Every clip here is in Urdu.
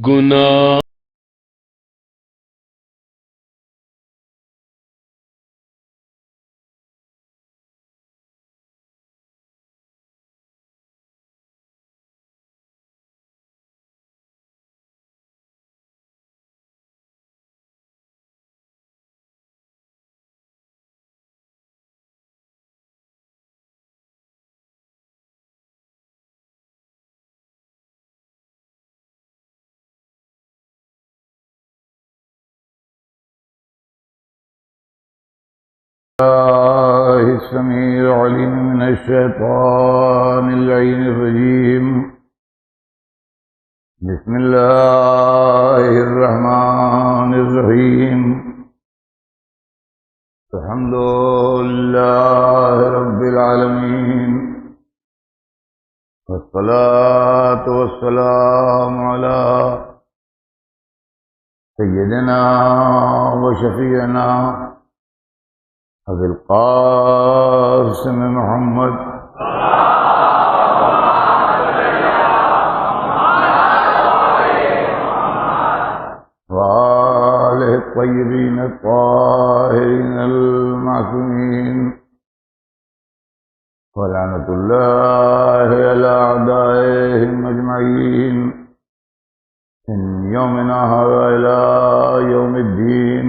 گناہ السميع العليم من الشيطان اللعين الرجيم. بسم الله الرحمن الرحيم. الحمد لله رب العالمين، والصلاة والسلام على سيدنا وشفيعنا أبي القاسم محمد وآله الطيبين الطاهرين المعصومين، ولعنة الله على أعدائهم أجمعين من يومنا هذا إلى يوم الدين.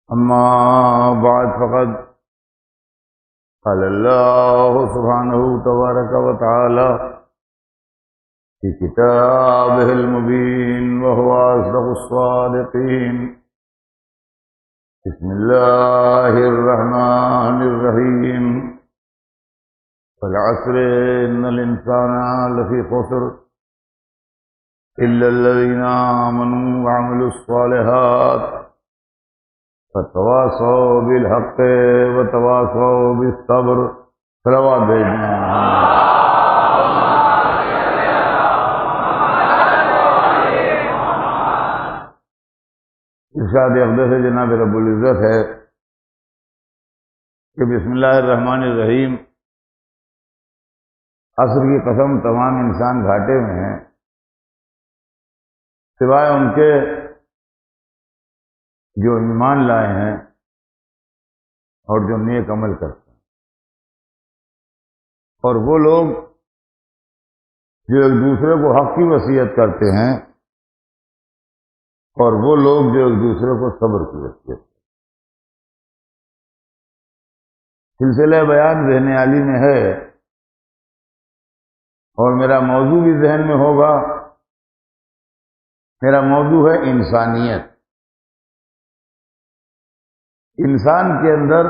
أما بعد فقد قال الله سبحانه تبارك وتعالى في كتابه المبين وهو أصدق الصادقين. بسم الله الرحمن الرحيم. والعصر إن الإنسان لفي خسر إلا الذين آمنوا وعملوا الصالحات فتواصوا بالحق وتواصوا بالصبر. صلوات بھیجنا. ارشاد اقدس جناب رب العزت ہے کہ بسم اللہ الرحمن الرحیم. عصر کی قسم، تمام انسان گھاٹے میں ہیں سوائے ان کے جو ایمان لائے ہیں اور جو نیک عمل کرتے ہیں، اور وہ لوگ جو ایک دوسرے کو حق کی وصیت کرتے ہیں، اور وہ لوگ جو ایک دوسرے کو صبر کی وصیت کرتے ہیں. سلسلہ بیان ذہن عالی میں ہے اور میرا موضوع بھی ذہن میں ہوگا. میرا موضوع ہے انسانیت. انسان کے اندر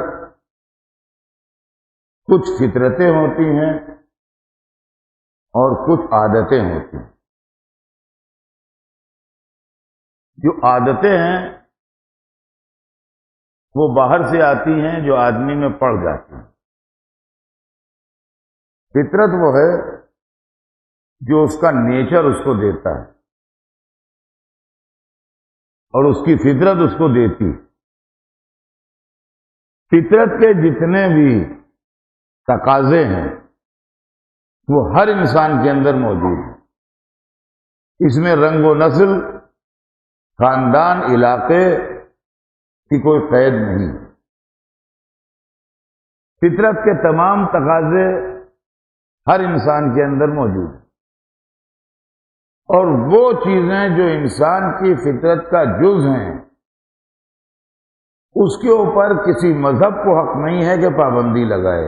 کچھ فطرتیں ہوتی ہیں اور کچھ عادتیں ہوتی ہیں. جو عادتیں ہیں وہ باہر سے آتی ہیں، جو آدمی میں پڑ جاتی ہیں. فطرت وہ ہے جو اس کا نیچر اس کو دیتا ہے اور اس کی فطرت اس کو دیتی ہے. فطرت کے جتنے بھی تقاضے ہیں وہ ہر انسان کے اندر موجود ہیں. اس میں رنگ و نسل، خاندان، علاقے کی کوئی قید نہیں. فطرت کے تمام تقاضے ہر انسان کے اندر موجود ہیں، اور وہ چیزیں جو انسان کی فطرت کا جز ہیں اس کے اوپر کسی مذہب کو حق نہیں ہے کہ پابندی لگائے.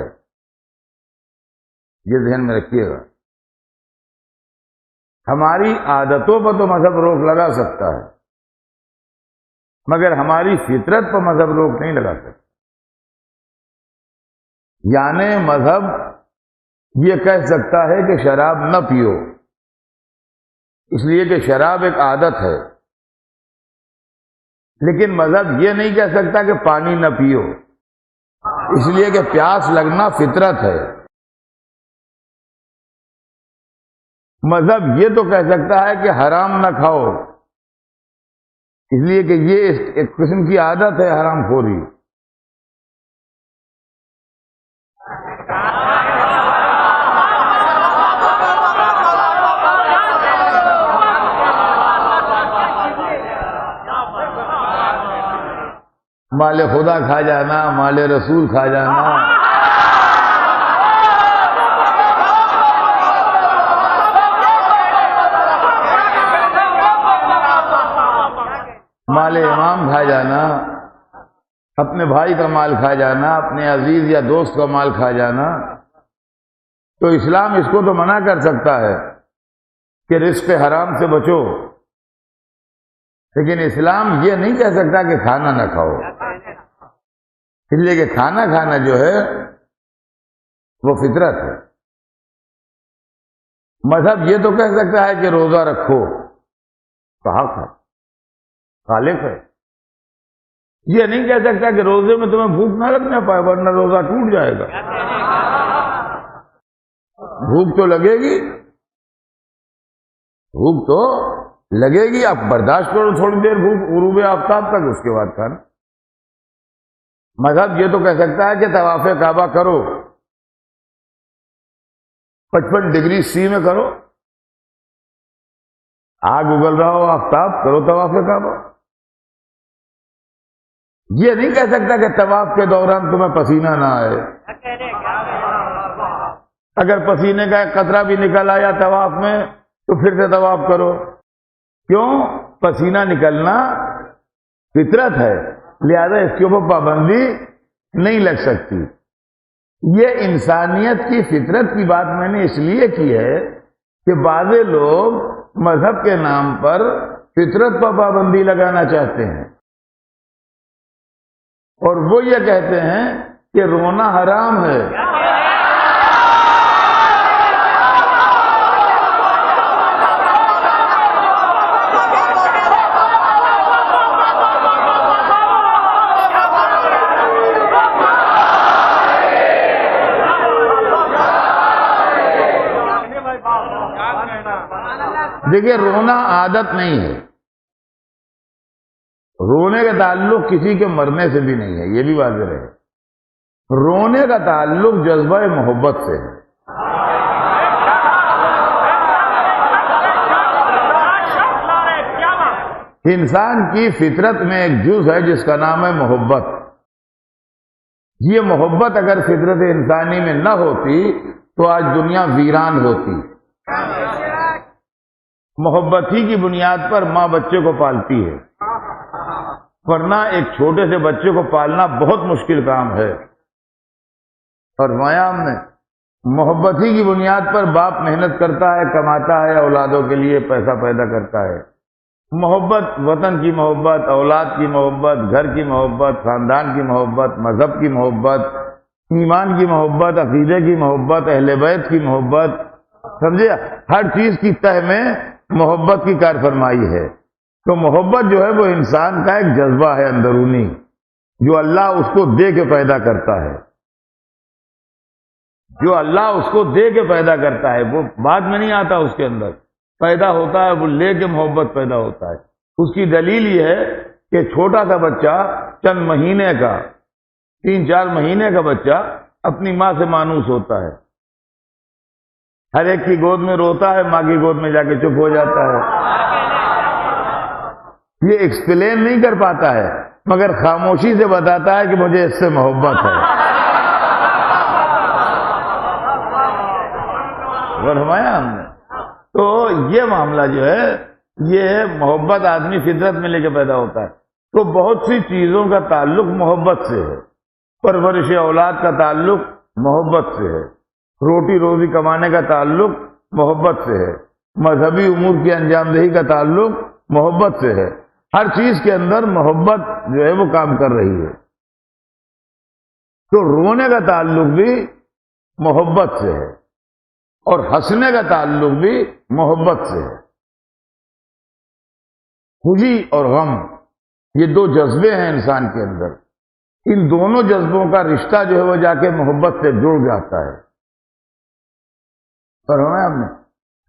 یہ ذہن میں رکھیے گا. ہماری عادتوں پر تو مذہب روک لگا سکتا ہے مگر ہماری فطرت پر مذہب روک نہیں لگا سکتا. یعنی مذہب یہ کہہ سکتا ہے کہ شراب نہ پیو، اس لیے کہ شراب ایک عادت ہے، لیکن مذہب یہ نہیں کہہ سکتا کہ پانی نہ پیو، اس لیے کہ پیاس لگنا فطرت ہے. مذہب یہ تو کہہ سکتا ہے کہ حرام نہ کھاؤ، اس لیے کہ یہ ایک قسم کی عادت ہے حرام خوری. مال خدا کھا جانا، مال رسول کھا جانا، مال امام کھا جانا، اپنے بھائی کا مال کھا جانا، اپنے عزیز یا دوست کا مال کھا جانا، تو اسلام اس کو تو منع کر سکتا ہے کہ رزق حرام سے بچو، لیکن اسلام یہ نہیں کہہ سکتا کہ کھانا نہ کھاؤ، اس لیے کہ کھانا کھانا جو ہے وہ فطرت ہے۔ مذہب یہ تو کہہ سکتا ہے کہ روزہ رکھو، تو حق ہے، خالق ہے۔ یہ نہیں کہہ سکتا کہ روزے میں تمہیں بھوک نہ لگنا پائے ورنہ روزہ ٹوٹ جائے گا۔ بھوک تو لگے گی، بھوک تو لگے گی، آپ برداشت کرو تھوڑی دیر بھوک غروب آفتاب تک، اس کے بعد کھانا۔ مذہب یہ تو کہہ سکتا ہے کہ طواف کعبہ کرو، 55 ڈگری سی میں کرو، آگ اگل رہا ہو آفتاب، کرو طواف کعبہ۔ یہ نہیں کہہ سکتا کہ طواف کے دوران تمہیں پسینہ نہ آئے، اگر پسینے کا ایک قطرہ بھی نکل آیا طواف میں تو پھر سے طواف کرو۔ کیوں؟ پسینہ نکلنا فطرت ہے، لہذا اس کے اوپر پابندی نہیں لگ سکتی۔ یہ انسانیت کی فطرت کی بات میں نے اس لیے کی ہے کہ بعض لوگ مذہب کے نام پر فطرت پر پابندی لگانا چاہتے ہیں، اور وہ یہ کہتے ہیں کہ رونا حرام ہے۔ دیکھیے، رونا عادت نہیں ہے، رونے کا تعلق کسی کے مرنے سے بھی نہیں ہے، یہ بھی واضح رہے۔ رونے کا تعلق جذبہ محبت سے ہے۔ انسان کی فطرت میں ایک جز ہے جس کا نام ہے محبت۔ یہ محبت اگر فطرت انسانی میں نہ ہوتی تو آج دنیا ویران ہوتی۔ محبت ہی کی بنیاد پر ماں بچے کو پالتی ہے، ورنہ ایک چھوٹے سے بچے کو پالنا بہت مشکل کام ہے۔ فرمایا ہم نے، محبت ہی کی بنیاد پر باپ محنت کرتا ہے، کماتا ہے، اولادوں کے لیے پیسہ پیدا کرتا ہے۔ محبت، وطن کی محبت، اولاد کی محبت، گھر کی محبت، خاندان کی محبت، مذہب کی محبت، ایمان کی محبت، عقیدے کی محبت، اہل بیت کی محبت، سمجھے؟ ہر چیز کی تہ میں محبت کی کار فرمائی ہے۔ تو محبت جو ہے وہ انسان کا ایک جذبہ ہے اندرونی، جو اللہ اس کو دے کے پیدا کرتا ہے، جو اللہ اس کو دے کے پیدا کرتا ہے، وہ بعد میں نہیں آتا، اس کے اندر پیدا ہوتا ہے، وہ لے کے محبت پیدا ہوتا ہے۔ اس کی دلیل یہ ہے کہ چھوٹا سا بچہ، چند مہینے کا، 3-4 مہینے کا بچہ اپنی ماں سے مانوس ہوتا ہے، ہر ایک کی گود میں روتا ہے، ماں کی گود میں جا کے چپ ہو جاتا ہے۔ یہ ایکسپلین نہیں کر پاتا ہے، مگر خاموشی سے بتاتا ہے کہ مجھے اس سے محبت ہے۔ فرمایا ہم نے۔ تو یہ معاملہ جو ہے، یہ محبت آدمی فطرت میں لے کے پیدا ہوتا ہے۔ تو بہت سی چیزوں کا تعلق محبت سے ہے، پرورش اولاد کا تعلق محبت سے ہے، روٹی روزی کمانے کا تعلق محبت سے ہے، مذہبی امور کی انجام دہی کا تعلق محبت سے ہے۔ ہر چیز کے اندر محبت جو ہے وہ کام کر رہی ہے۔ تو رونے کا تعلق بھی محبت سے ہے، اور ہنسنے کا تعلق بھی محبت سے ہے۔ خوشی اور غم، یہ 2 جذبے ہیں انسان کے اندر، ان دونوں جذبوں کا رشتہ جو ہے وہ جا کے محبت سے جڑ جاتا ہے۔ فرمایا ہم نے،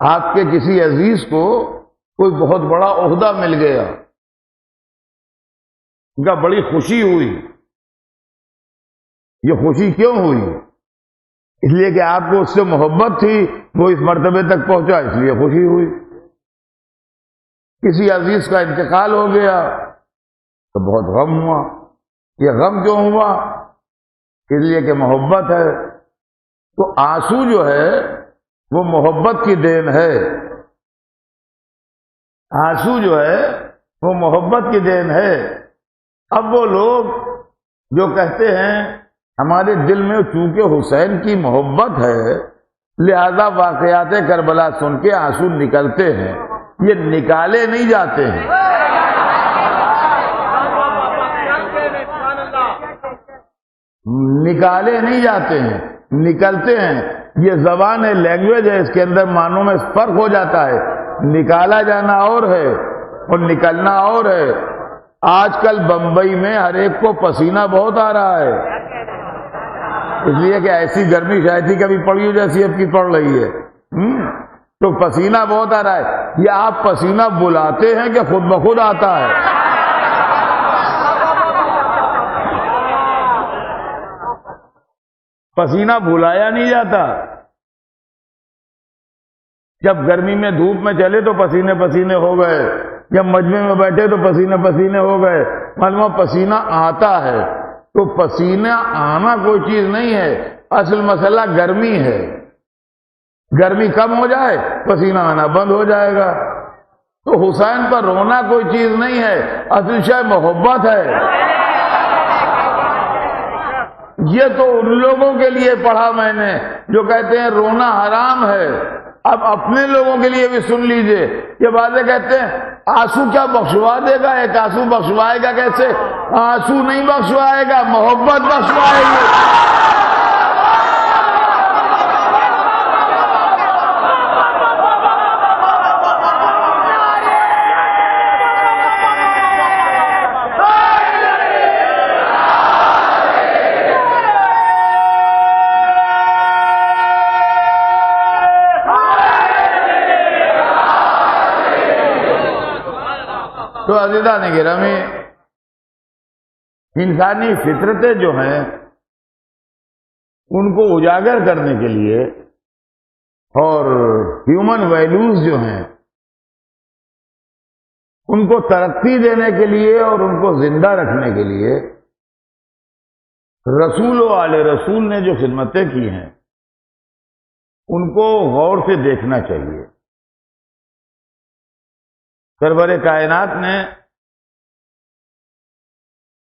آپ کے کسی عزیز کو کوئی بہت بڑا عہدہ مل گیا، ان کا بڑی خوشی ہوئی۔ یہ خوشی کیوں ہوئی؟ اس لیے کہ آپ کو اس سے محبت تھی، وہ اس مرتبے تک پہنچا، اس لیے خوشی ہوئی۔ کسی عزیز کا انتقال ہو گیا تو بہت غم ہوا، یہ غم کیوں ہوا؟ اس لیے کہ محبت ہے. تو آنسو جو ہے وہ محبت کی دین ہے. آنسو جو ہے وہ محبت کی دین ہے. اب وہ لوگ جو کہتے ہیں ہمارے دل میں چونکہ حسین کی محبت ہے لہذا واقعات کربلا سن کے آنسو نکلتے ہیں، یہ نکالے نہیں جاتے ہیں. نکالے نہیں جاتے ہیں، نکلتے ہیں. یہ زبان ہے، لینگویج ہے، اس کے اندر معنوں میں فرق ہو جاتا ہے. نکالا جانا اور ہے اور نکلنا اور ہے. آج کل بمبئی میں ہر ایک کو پسینہ بہت آ رہا ہے، اس لیے کہ ایسی گرمی شاید ہی کبھی پڑی ہو جیسی اب کی پڑ رہی ہے. تو پسینہ بہت آ رہا ہے. یہ آپ پسینہ بلاتے ہیں کہ خود بخود آتا ہے؟ پسینہ بلایا نہیں جاتا. جب گرمی میں دھوپ میں چلے تو پسینے پسینے ہو گئے، جب مجمع میں بیٹھے تو پسینے پسینے ہو گئے. معلوم پسینہ آتا ہے. تو پسینہ آنا کوئی چیز نہیں ہے، اصل مسئلہ گرمی ہے. گرمی کم ہو جائے پسینہ آنا بند ہو جائے گا. تو حسین پر رونا کوئی چیز نہیں ہے، اصل شے محبت ہے. یہ تو ان لوگوں کے لیے پڑھا میں نے جو کہتے ہیں رونا حرام ہے. اب اپنے لوگوں کے لیے بھی سن لیجئے. یہ باتیں کہتے ہیں آنسو کیا بخشوا دے گا؟ ایک آنسو بخشوائے گا کیسے؟ آنسو نہیں بخشوائے گا، محبت بخشوائے گی. تو عزیزان گرامی، انسانی فطرتیں جو ہیں ان کو اجاگر کرنے کے لیے اور ہیومن ویلیوز جو ہیں ان کو ترقی دینے کے لیے اور ان کو زندہ رکھنے کے لیے رسول و آل رسول نے جو خدمتیں کی ہیں ان کو غور سے دیکھنا چاہیے. سرور کائنات نے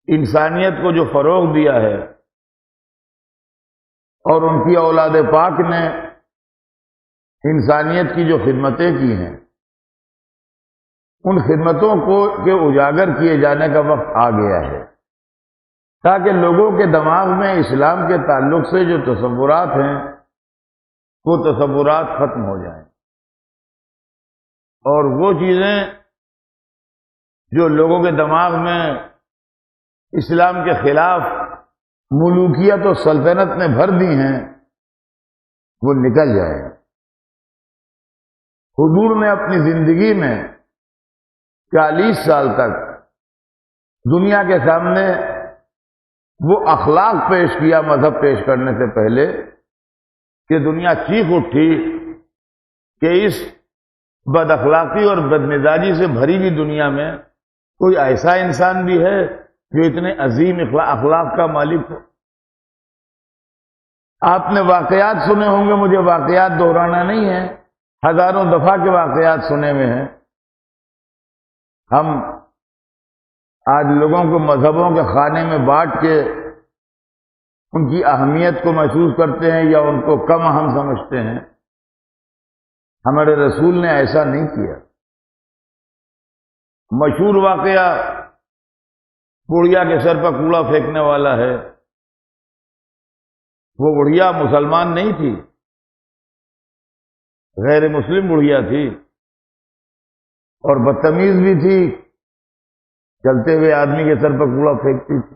انسانیت کو جو فروغ دیا ہے اور ان کی اولاد پاک نے انسانیت کی جو خدمتیں کی ہیں ان خدمتوں کو کے اجاگر کیے جانے کا وقت آ گیا ہے تاکہ لوگوں کے دماغ میں اسلام کے تعلق سے جو تصورات ہیں وہ تصورات ختم ہو جائیں اور وہ چیزیں جو لوگوں کے دماغ میں اسلام کے خلاف ملوکیت و سلطنت نے بھر دی ہیں وہ نکل جائیں. حضور نے اپنی زندگی میں 40 سال تک دنیا کے سامنے وہ اخلاق پیش کیا مذہب پیش کرنے سے پہلے کہ دنیا چیخ اٹھی کہ اس بد اخلاقی اور بد مزاجی سے بھری ہوئی دنیا میں کوئی ایسا انسان بھی ہے جو اتنے عظیم اخلاق کا مالک ہو. آپ نے واقعات سنے ہوں گے، مجھے واقعات دہرانا نہیں ہے، ہزاروں دفعہ کے واقعات سنے ہوئے ہیں. ہم آج لوگوں کو مذہبوں کے خانے میں بانٹ کے ان کی اہمیت کو محسوس کرتے ہیں یا ان کو کم اہم سمجھتے ہیں. ہمارے رسول نے ایسا نہیں کیا. مشہور واقعہ بڑھیا کے سر پر کوڑا پھینکنے والا ہے. وہ بڑھیا مسلمان نہیں تھی، غیر مسلم بڑھیا تھی اور بدتمیز بھی تھی، چلتے ہوئے آدمی کے سر پر کوڑا پھینکتی تھی،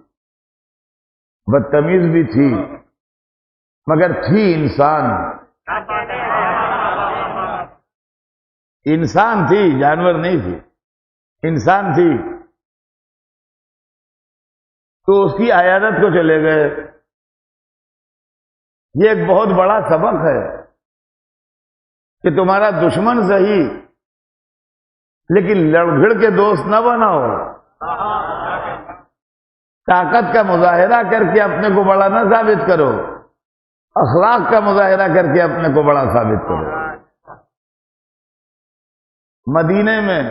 بدتمیز بھی تھی مگر تھی انسان. انسان تھی، جانور نہیں تھی، انسان تھی. تو اس کی عیادت کو چلے گئے. یہ ایک بہت بڑا سبق ہے کہ تمہارا دشمن صحیح لیکن لڑ بھڑ کے دوست نہ بناؤ. طاقت کا مظاہرہ کر کے اپنے کو بڑا نہ ثابت کرو، اخلاق کا مظاہرہ کر کے اپنے کو بڑا ثابت کرو۔ مدینے میں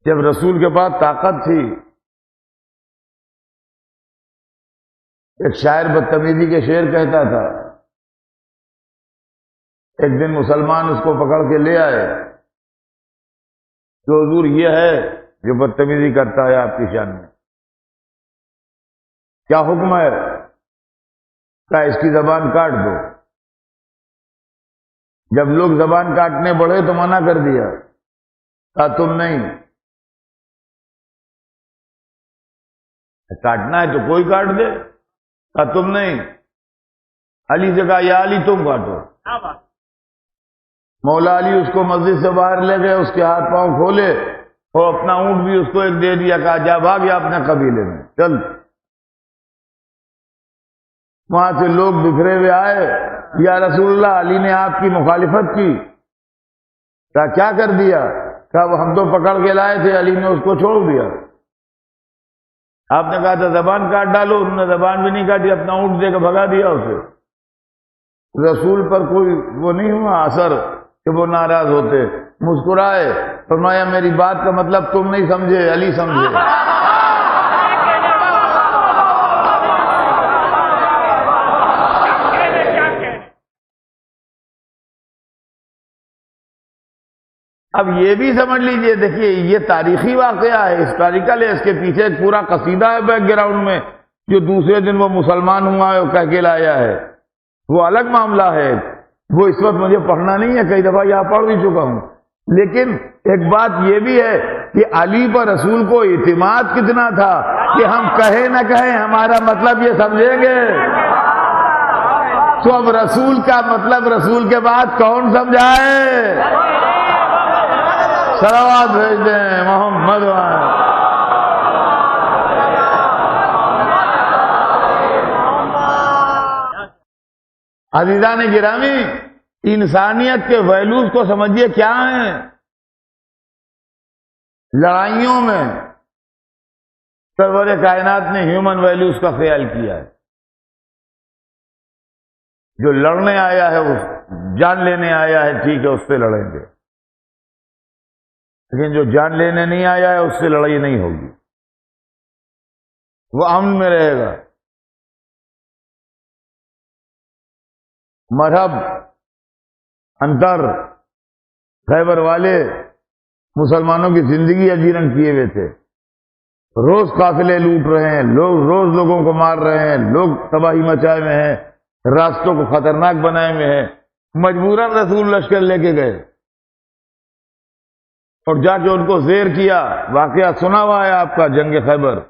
جب رسول کے پاس طاقت تھی، ایک شاعر بدتمیزی کے شعر کہتا تھا، ایک دن مسلمان اس کو پکڑ کے لے آئے کہ حضور یہ ہے جو بدتمیزی کرتا ہے آپ کی شان میں، کیا حکم ہے؟ کہا اس کی زبان کاٹ دو۔ جب لوگ زبان کاٹنے بڑھے تو منع کر دیا، کہا تم نہیں، کاٹنا ہے تو کوئی کاٹ دے، کہا تم نہیں۔ علی سے کہا یا علی تم کاٹو۔ مولا علی اس کو مسجد سے باہر لے گئے، اس کے ہاتھ پاؤں کھولے اور اپنا اونٹ بھی اس کو ایک دے دیا، کہا جا بھاگ یا اپنے قبیلے میں چل۔ وہاں سے لوگ بکھرے ہوئے آئے، یا رسول اللہ علی نے آپ کی مخالفت کی۔ کہا کیا کر دیا؟ کہا وہ ہم تو پکڑ کے لائے تھے، علی نے اس کو چھوڑ دیا۔ آپ نے کہا تھا زبان کاٹ ڈالو، انہوں نے زبان بھی نہیں کاٹی، اپنا اونٹ دے کے بھگا دیا اسے۔ رسول پر کوئی وہ نہیں ہوا اثر کہ وہ ناراض ہوتے، مسکرائے، فرمایا میری بات کا مطلب تم نہیں سمجھے، علی سمجھے۔ اب یہ بھی سمجھ لیجئے، دیکھیے یہ تاریخی واقعہ ہے، ہسٹوریکل ہے، اس کے پیچھے ایک پورا قصیدہ ہے بیک گراؤنڈ میں، جو دوسرے دن وہ مسلمان ہوا ہے اور کہہ کے لایا ہے، وہ الگ معاملہ ہے، وہ اس وقت مجھے پڑھنا نہیں ہے، کئی دفعہ یہاں پڑھ بھی چکا ہوں۔ لیکن ایک بات یہ بھی ہے کہ علی پر رسول کو اعتماد کتنا تھا کہ ہم کہیں نہ کہیں ہمارا مطلب یہ سمجھیں گے۔ تو اب رسول کا مطلب رسول کے بعد کون سمجھائے؟ صلوات بھیج دیں محمد عزیزان گرامی، انسانیت کے ویلوز کو سمجھیے کیا ہیں۔ لڑائیوں میں سرور کائنات نے ہیومن ویلوز کا خیال کیا ہے۔ جو لڑنے آیا ہے، اس جان لینے آیا ہے، ٹھیک ہے اس سے لڑیں گے، لیکن جو جان لینے نہیں آیا ہے اس سے لڑائی نہیں ہوگی، وہ امن میں رہے گا۔ مذہب انتر خیبر والے مسلمانوں کی زندگی اجیرن کیے ہوئے تھے، روز قافلے لوٹ رہے ہیں، لوگ روز لوگوں کو مار رہے ہیں، لوگ تباہی مچائے ہوئے ہیں، راستوں کو خطرناک بنائے ہوئے ہیں۔ مجبوراً رسول لشکر لے کے گئے اور جا کے ان کو زیر کیا۔ واقعہ سنا ہوا ہے آپ کا، جنگ خیبر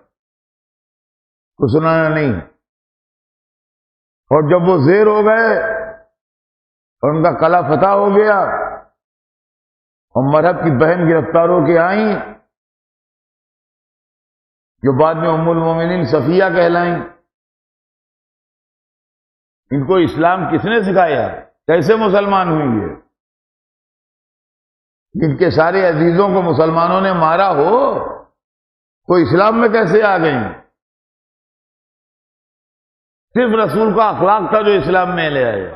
کو سنانا نہیں۔ اور جب وہ زیر ہو گئے اور ان کا قلعہ فتح ہو گیا اور مرہب کی بہن گرفتار ہو کے آئیں، جو بعد میں ام المومنین صفیہ کہلائیں، ان کو اسلام کس نے سکھایا؟ کیسے مسلمان ہوئی یہ؟ جن کے سارے عزیزوں کو مسلمانوں نے مارا ہو، تو اسلام میں کیسے آ گئیں؟ صرف رسول کا اخلاق تھا جو اسلام میں لے آئے۔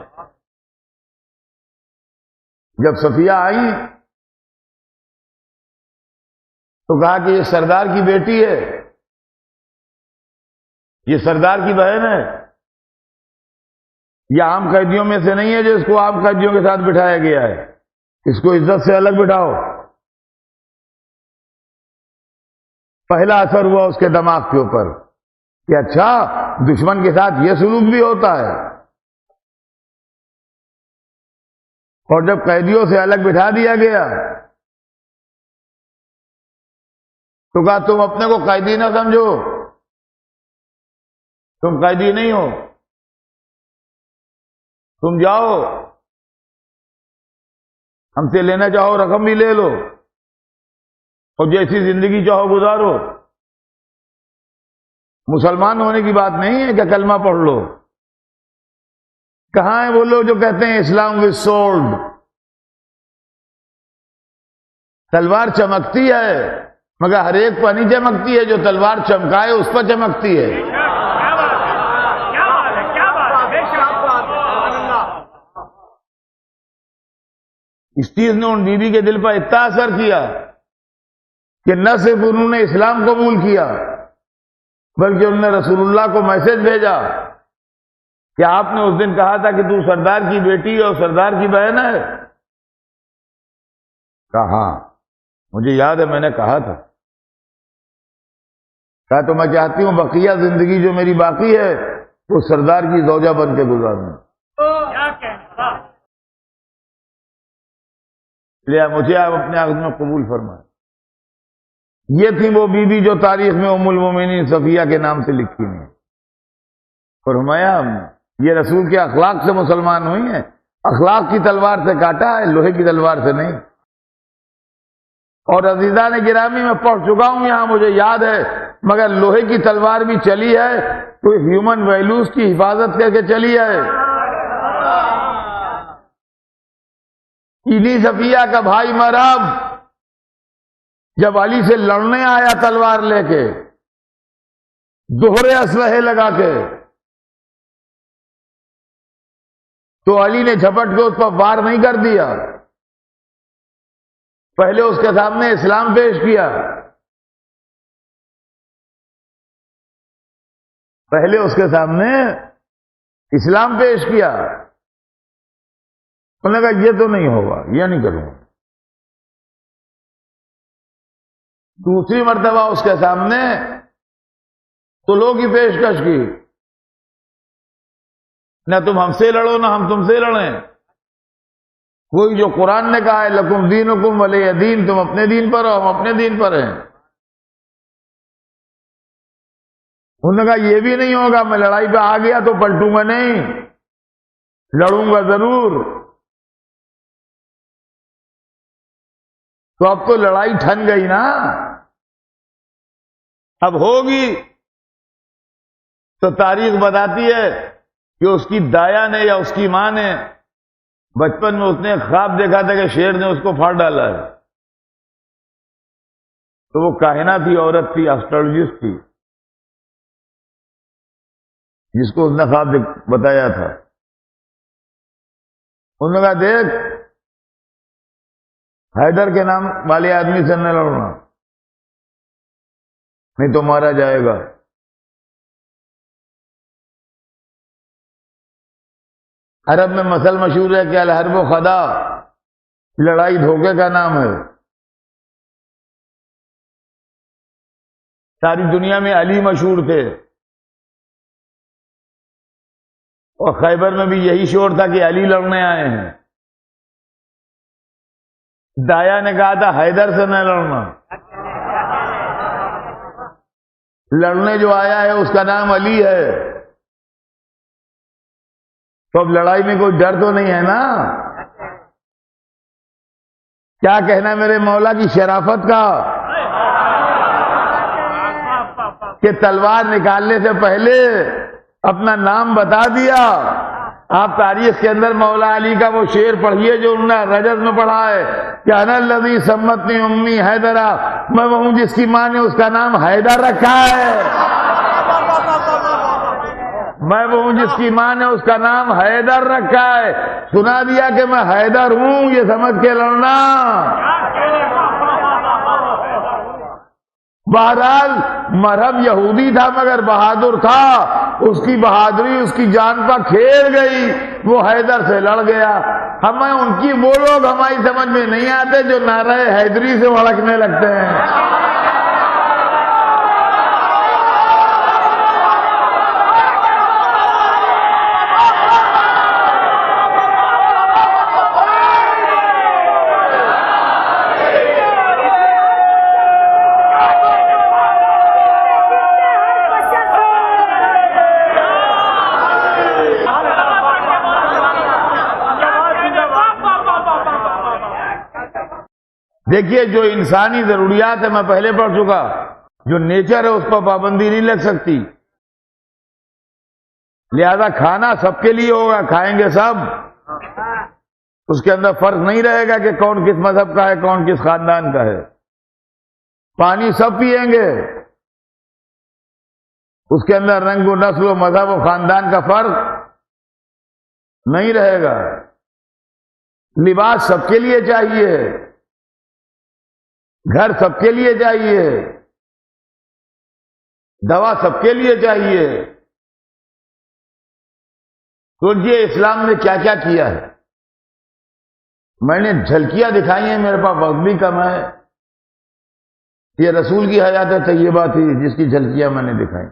جب صفیہ آئیں تو کہا کہ یہ سردار کی بیٹی ہے، یہ سردار کی بہن ہے، یہ عام قیدیوں میں سے نہیں ہے جو اس کو عام قیدیوں کے ساتھ بٹھایا گیا ہے، اس کو عزت سے الگ بٹھاؤ۔ پہلا اثر ہوا اس کے دماغ کے اوپر کہ اچھا دشمن کے ساتھ یہ سلوک بھی ہوتا ہے۔ اور جب قیدیوں سے الگ بٹھا دیا گیا تو کہا تم اپنے کو قیدی نہ سمجھو، تم قیدی نہیں ہو، تم جاؤ، ہم سے لینا چاہو رقم بھی لے لو اور جیسی زندگی چاہو گزارو۔ مسلمان ہونے کی بات نہیں ہے کہ کلمہ پڑھ لو۔ کہاں ہیں وہ لوگ جو کہتے ہیں اسلام ود سورڈ؟ تلوار چمکتی ہے مگر ہر ایک پر نہیں چمکتی ہے، جو تلوار چمکائے اس پر چمکتی ہے۔ اس چیز نے ان بیوی کے دل پر اتنا اثر کیا کہ نہ صرف انہوں نے اسلام قبول کیا بلکہ انہوں نے رسول اللہ کو میسج بھیجا کہ آپ نے اس دن کہا تھا کہ تو سردار کی بیٹی اور سردار کی بہن ہے۔ کہا ہاں مجھے یاد ہے میں نے کہا تھا۔ کہا تو میں چاہتی ہوں بقیہ زندگی جو میری باقی ہے وہ سردار کی زوجہ بن کے گزاروں۔ لیا مجھے آپ اپنے عہد میں قبول فرمائیں۔ یہ تھی وہ بیوی جو تاریخ میں ام المومنین صفیہ کے نام سے لکھی ہوئی ہے۔ فرمایا یہ رسول کے اخلاق سے مسلمان ہوئی ہیں، اخلاق کی تلوار سے کاٹا ہے، لوہے کی تلوار سے نہیں۔ اور عزیزان گرامی میں پڑھ چکا ہوں یہاں مجھے یاد ہے، مگر لوہے کی تلوار بھی چلی ہے تو ہیومن ویلیوز کی حفاظت کر کے چلی ہے۔ علی صفیہ کا بھائی مرب جب علی سے لڑنے آیا تلوار لے کے دوہرے اسلحے لگا کے، تو علی نے جھپٹ کے اس پر وار نہیں کر دیا، پہلے اس کے سامنے اسلام پیش کیا، پہلے اس کے سامنے اسلام پیش کیا۔ انہوں نے کہا یہ تو نہیں ہوگا، یہ نہیں کروں گا۔ دوسری مرتبہ اس کے سامنے صلح کی پیشکش کی، نہ تم ہم سے لڑو نہ ہم تم سے لڑیں، وہی جو قرآن نے کہا ہے لکم دینکم ولی دین، تم اپنے دین پر ہو ہم اپنے دین پر ہیں۔ انہوں نے کہا یہ بھی نہیں ہوگا، میں لڑائی پہ آ گیا تو پلٹوں گا نہیں، لڑوں گا ضرور۔ تو اب تو لڑائی ٹھن گئی نا، اب ہوگی تو تاریخ بتاتی ہے کہ اس کی دایا نے یا اس کی ماں نے بچپن میں اس نے خواب دیکھا تھا کہ شیر نے اس کو پھاڑ ڈالا ہے، تو وہ کاہنہ تھی، عورت تھی، ایسٹرولوجسٹ تھی، جس کو اس نے خواب بتایا تھا۔ انہوں نے کہا دیکھ حیدر کے نام والے آدمی سے نہ لڑنا، نہیں تو مارا جائے گا۔ عرب میں مثل مشہور ہے کہ الحرب خدا، لڑائی دھوکے کا نام ہے۔ ساری دنیا میں علی مشہور تھے، اور خیبر میں بھی یہی شور تھا کہ علی لڑنے آئے ہیں۔ دایا نے کہا تھا حیدر سے نہ لڑنا، لڑنے جو آیا ہے اس کا نام علی ہے، تو اب لڑائی میں کوئی ڈر تو نہیں ہے نا۔ کیا کہنا میرے مولا کی شرافت کا کہ تلوار نکالنے سے پہلے اپنا نام بتا دیا۔ آپ تاریخ کے اندر مولا علی کا وہ شعر پڑھیے جو انہوں نے رجز میں پڑھا ہے کہ انا الذی سمتنی امی حیدرا، میں وہ ہوں جس کی ماں نے اس کا نام حیدر رکھا ہے، میں وہ ہوں جس کی ماں نے اس کا نام حیدر رکھا ہے۔ سنا دیا کہ میں حیدر ہوں، یہ سمجھ کے لڑنا۔ بہرحال مرہب یہودی تھا مگر بہادر تھا، اس کی بہادری اس کی جان پر کھیل گئی، وہ حیدر سے لڑ گیا۔ ہمیں ان کی وہ لوگ ہماری سمجھ میں نہیں آتے جو نعرہ حیدری سے بھڑکنے لگتے ہیں۔ دیکھیے جو انسانی ضروریات ہے میں پہلے پڑھ چکا، جو نیچر ہے اس پر پابندی نہیں لگ سکتی، لہذا کھانا سب کے لیے ہوگا، کھائیں گے سب، اس کے اندر فرق نہیں رہے گا کہ کون کس مذہب کا ہے کون کس خاندان کا ہے۔ پانی سب پیئیں گے، اس کے اندر رنگ و نسل و مذہب و خاندان کا فرق نہیں رہے گا۔ لباس سب کے لیے چاہیے، گھر سب کے لیے چاہیے، دوا سب کے لیے چاہیے۔ سوچئے اسلام نے کیا کیا کیا ہے۔ میں نے جھلکیاں دکھائی ہیں، میرے پاس وقت بھی کم ہے۔ یہ رسول کی حیات طیبہ تھی جس کی جھلکیاں میں نے دکھائی۔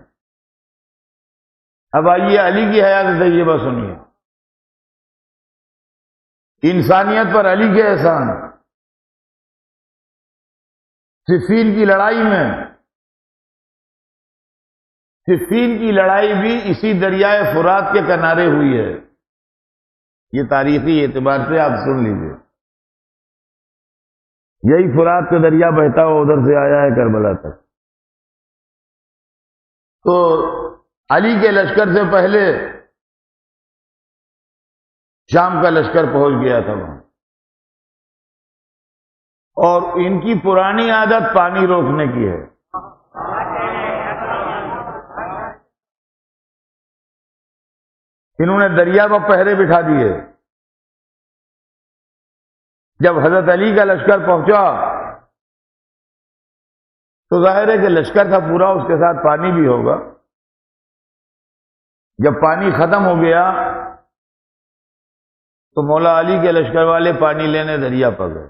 اب آئیے علی کی حیات طیبہ سنیے۔ انسانیت پر علی کے احسان۔ صفین کی لڑائی میں، صفین کی لڑائی بھی اسی دریائے فرات کے کنارے ہوئی ہے۔ یہ تاریخی اعتبار سے آپ سن لیجئے، یہی فرات کا دریا بہتا ہوا ادھر سے آیا ہے کربلا تک۔ تو علی کے لشکر سے پہلے شام کا لشکر پہنچ گیا تھا وہاں، اور ان کی پرانی عادت پانی روکنے کی ہے۔ انہوں نے دریا پر پہرے بٹھا دیے۔ جب حضرت علی کا لشکر پہنچا تو ظاہر ہے کہ لشکر تھا پورا، اس کے ساتھ پانی بھی ہوگا۔ جب پانی ختم ہو گیا تو مولا علی کے لشکر والے پانی لینے دریا پر گئے،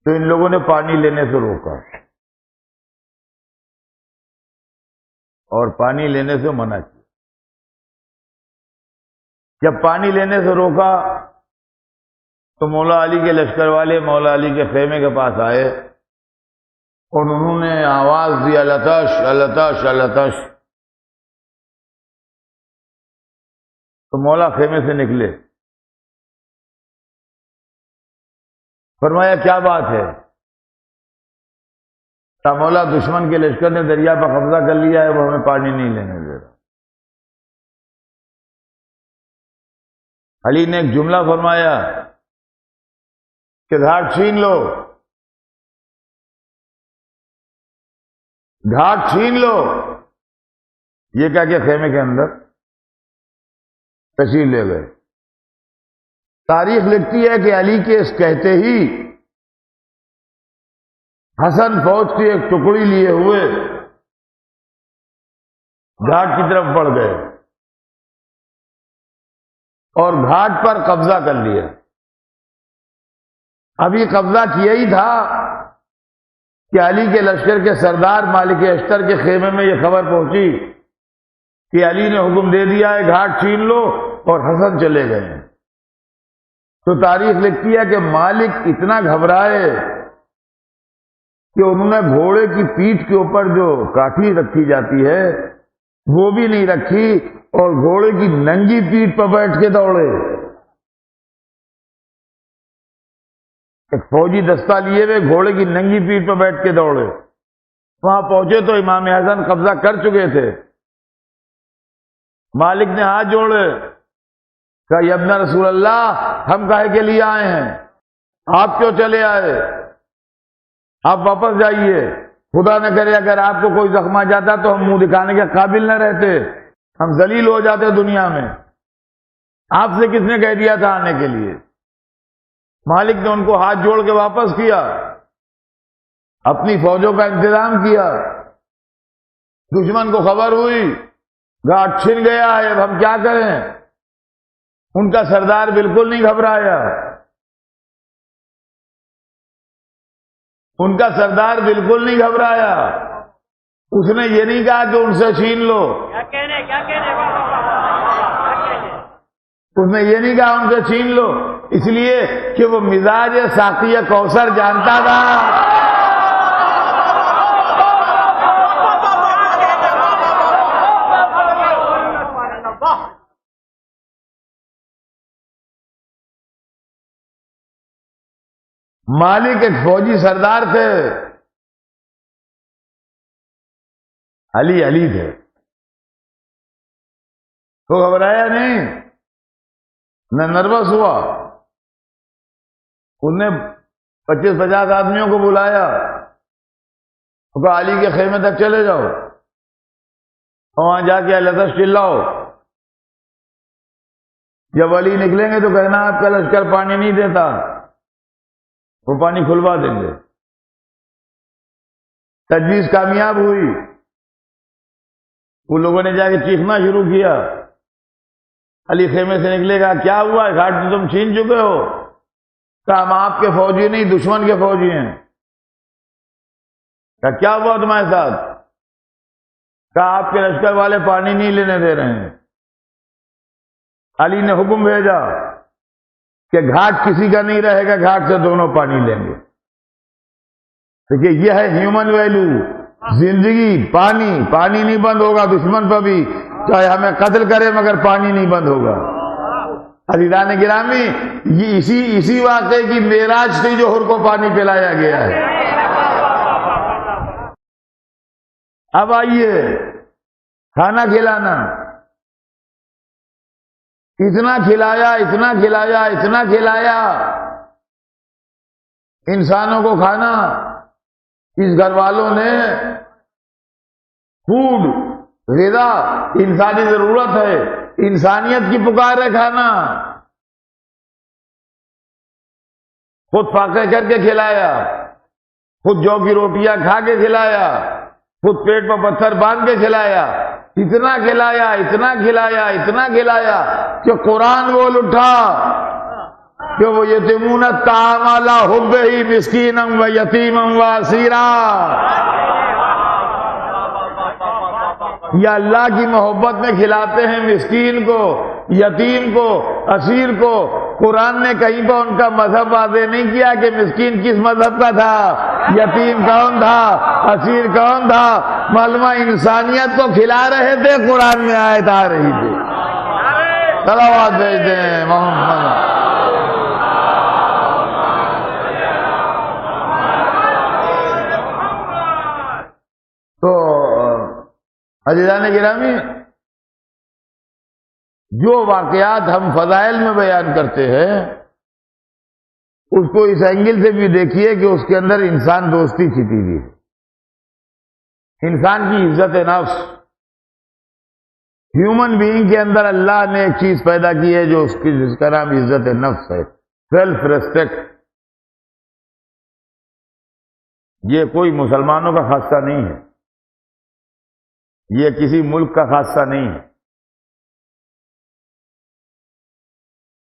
تو ان لوگوں نے پانی لینے سے روکا اور پانی لینے سے منع کیا۔ جب پانی لینے سے روکا تو مولا علی کے لشکر والے مولا علی کے خیمے کے پاس آئے اور انہوں نے آواز دی التش التش التش۔ تو مولا خیمے سے نکلے، فرمایا کیا بات ہے؟ تا مولا دشمن کے لشکر نے دریا پر قبضہ کر لیا ہے، وہ ہمیں پانی نہیں لینے دے رہا۔ علی نے ایک جملہ فرمایا کہ گھاٹ چھین لو، گھاٹ چھین لو۔ یہ کہہ کے خیمے کے اندر تشریف لے گئے۔ تاریخ لکھتی ہے کہ علی کے اس کہتے ہی حسن فوج کی ایک ٹکڑی لیے ہوئے گھاٹ کی طرف بڑھ گئے اور گھاٹ پر قبضہ کر لیا۔ ابھی قبضہ کیا ہی تھا کہ علی کے لشکر کے سردار مالک اشتر کے خیمے میں یہ خبر پہنچی کہ علی نے حکم دے دیا ہے گھاٹ چھین لو، اور حسن چلے گئے۔ تو تاریخ لکھتی ہے کہ مالک اتنا گھبرائے کہ انہوں نے گھوڑے کی پیٹھ کے اوپر جو کاٹھی رکھی جاتی ہے وہ بھی نہیں رکھی، اور گھوڑے کی ننگی پیٹھ پر بیٹھ کے دوڑے۔ ایک فوجی دستہ لیے ہوئے گھوڑے کی ننگی پیٹھ پر بیٹھ کے دوڑے۔ وہاں پہنچے تو امام حسن قبضہ کر چکے تھے۔ مالک نے ہاتھ جوڑے، کہا یا ابن رسول اللہ، ہم کاہے کے لیے آئے ہیں؟ آپ کیوں چلے آئے؟ آپ واپس جائیے۔ خدا نہ کرے اگر آپ کو کوئی زخم آ جاتا تو ہم منہ دکھانے کے قابل نہ رہتے، ہم ذلیل ہو جاتے دنیا میں۔ آپ سے کس نے کہہ دیا تھا آنے کے لیے؟ مالک نے ان کو ہاتھ جوڑ کے واپس کیا، اپنی فوجوں کا انتظام کیا۔ دشمن کو خبر ہوئی گھاٹ چھن گیا ہے، اب ہم کیا کریں؟ ان کا سردار بالکل نہیں گھبرایا، ان کا سردار بالکل نہیں گھبرایا۔ اس نے یہ نہیں کہا کہ ان سے چھین لو، اس نے یہ نہیں کہا ان سے چھین لو، اس لیے کہ وہ مزاج ساقی کوثر جانتا تھا۔ مالک ایک فوجی سردار تھے، علی تھے، تو گھبرایا نہیں، نہ نروس ہوا۔ انہیں 25-50 آدمیوں کو بلایا، تو کہا علی کے خیمے تک چلے جاؤ اور وہاں جا کے لطش چلاؤ، جب علی نکلیں گے تو کہنا آپ کا لشکر پانی نہیں دیتا، وہ پانی کھلوا دیں گے۔ تجویز کامیاب ہوئی، ان لوگوں نے جا کے چیخنا شروع کیا، علی خیمے سے نکلے گا، کیا ہوا گھاٹ تو تم چھین چکے ہو؟ کہا ہم آپ کے فوجی نہیں دشمن کے فوجی ہیں۔ کہا کیا ہوا تمہارے ساتھ؟ کہا آپ کے لشکر والے پانی نہیں لینے دے رہے ہیں۔ علی نے حکم بھیجا کہ گھاٹ کسی کا نہیں رہے گا، گھاٹ سے دونوں پانی لیں گے۔ دیکھیے یہ ہے ہیومن ویلو، زندگی، پانی نہیں بند ہوگا دشمن پر بھی، چاہے ہمیں قتل کرے مگر پانی نہیں بند ہوگا۔ عزیزان گرامی، یہ اسی واقعے کی معراج تھی جو حور کو پانی پلایا گیا ہے۔ اب آئیے کھانا کھلانا، اتنا کھلایا انسانوں کو کھانا، اس گھر والوں نے فوڈ، غذا انسانی ضرورت ہے، انسانیت کی پکار ہے کھانا، خود فاقے کر کے کھلایا، خود جو کی روٹیاں کھا کے کھلایا، خود پیٹ پر پتھر باندھ کے کھلایا، اتنا کھلایا کہ قرآن بول اٹھا کہ وہ یتیمون الطعام علی حبہ مسکینا و یتیما و اسیرا، یا اللہ کی محبت میں کھلاتے ہیں مسکین کو، یتیم کو، اسیر کو۔ قرآن نے کہیں پر ان کا مذہب واضح نہیں کیا کہ مسکین کس مذہب کا تھا، یتیم کون تھا، اسیر کون تھا، معلومہ انسانیت کو کھلا رہے تھے، قرآن میں آیت آ رہی تھی۔ صلوات بھیجتے ہیں محمد۔ تو عزیزان گرامی، جو واقعات ہم فضائل میں بیان کرتے ہیں اس کو اس اینگل سے بھی دیکھیے کہ اس کے اندر انسان دوستی چھپی ہوئی ہے، انسان کی عزت نفس۔ ہیومن بینگ کے اندر اللہ نے ایک چیز پیدا کی ہے جس کا نام عزت نفس ہے، سیلف ریسپیکٹ۔ یہ کوئی مسلمانوں کا خاصہ نہیں ہے، یہ کسی ملک کا خاصہ نہیں ہے۔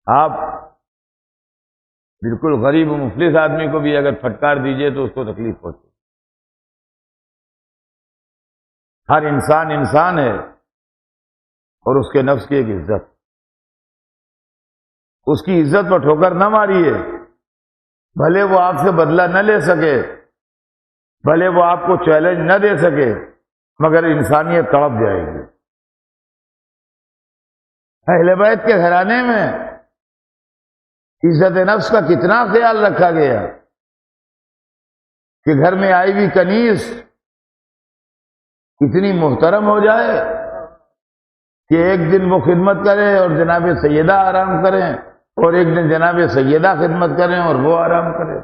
آپ بالکل غریب و مفلس آدمی کو بھی اگر پھٹکار دیجئے تو اس کو تکلیف ہوتی۔ ہر انسان ہے اور اس کے نفس کی ایک عزت، اس کی عزت پر ٹھوکر نہ ماریے، بھلے وہ آپ سے بدلہ نہ لے سکے، بھلے وہ آپ کو چیلنج نہ دے سکے، مگر انسانیت تڑپ جائے گی۔ اہل بیت کے گھرانے میں عزت نفس کا کتنا خیال رکھا گیا کہ گھر میں آئی ہوئی کنیز اتنی محترم ہو جائے کہ ایک دن وہ خدمت کرے اور جناب سیدہ آرام کریں، اور ایک دن جناب سیدہ خدمت کریں اور وہ آرام کریں۔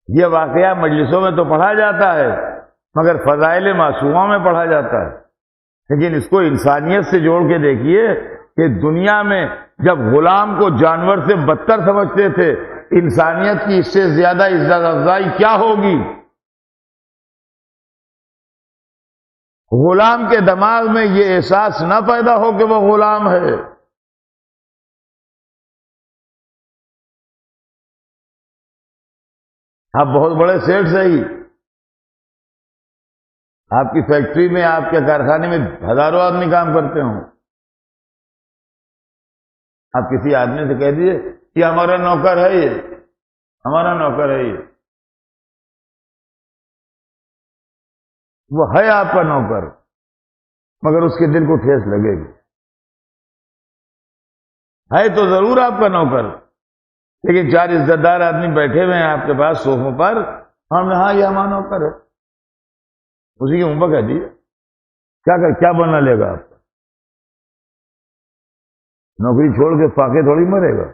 یہ واقعہ مجلسوں میں تو پڑھا جاتا ہے مگر فضائل معصومہ میں پڑھا جاتا ہے، لیکن اس کو انسانیت سے جوڑ کے دیکھیے کہ دنیا میں جب غلام کو جانور سے بدتر سمجھتے تھے، انسانیت کی اس سے زیادہ عزت افزائی کیا ہوگی؟ غلام کے دماغ میں یہ احساس نہ پیدا ہو کہ وہ غلام ہے۔ آپ بہت بڑے سیٹ صحیح، آپ کی فیکٹری میں، آپ کے کارخانے میں ہزاروں آدمی کام کرتے ہوں، آپ کسی آدمی سے کہہ دیجئے کہ ہمارا نوکر ہے، یہ ہمارا نوکر ہے، یہ وہ ہے آپ کا نوکر، مگر اس کے دل کو ٹھیس لگے گی۔ ہے تو ضرور آپ کا نوکر، لیکن 4 عزت دار آدمی بیٹھے ہوئے ہیں آپ کے پاس صوفوں پر، ہم نے ہاں یہ ہمارا نوکر ہے، اسی کے منہ پر کہہ دیجیے، کیا بننا لے گا آپ کا؟ نوکری چھوڑ کے فاقے تھوڑی مرے گا۔